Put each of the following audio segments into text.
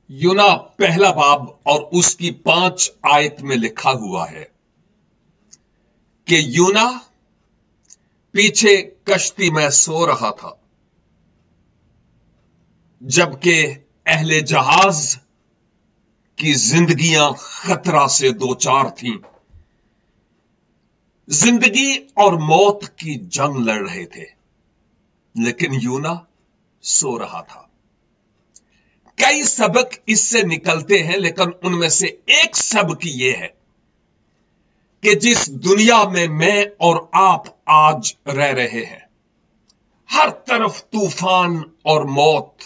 यूना पहला बाब और उसकी 5 आयत में लिखा हुआ है कि यूना पीछे कश्ती में सो रहा था, जबकि अहले जहाज की जिंदगियां खतरा से दो चार थीं। जिंदगी और मौत की जंग लड़ रहे थे, लेकिन यूना सो रहा था। कई सबक इससे निकलते हैं, लेकिन उनमें से एक सबक यह है कि जिस दुनिया में मैं और आप आज रह रहे हैं, हर तरफ तूफान और मौत,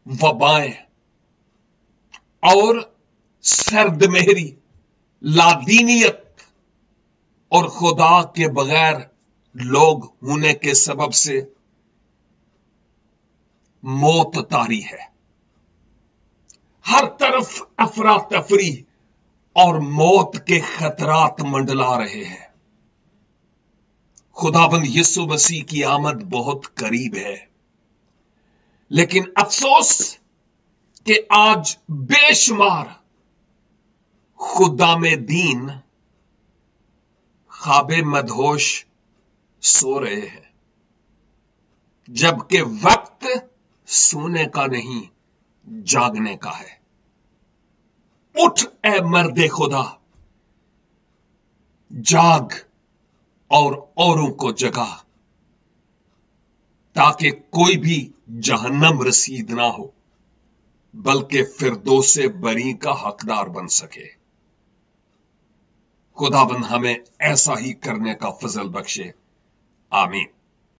वबाएं और सर्दमेहरी, लादीनियत और खुदा के बगैर लोग होने के सबब से मौत तारी है। हर तरफ अफरा तफरी और मौत के खतरात मंडला रहे हैं। खुदाबंद यीशु मसीह की आमद बहुत करीब है, लेकिन अफसोस कि आज बेशुमार खुदा में दीन ख्वाबे मदहोश सो रहे हैं, जबकि वक्त सोने का नहीं, जागने का है। उठ ए मर्दे खुदा, जाग और औरों को जगा, ताकि कोई भी जहन्नम रसीद ना हो, बल्कि फिरदौसे बरी का हकदार बन सके। खुदाबंद हमें ऐसा ही करने का फजल बख्शे। आमीन।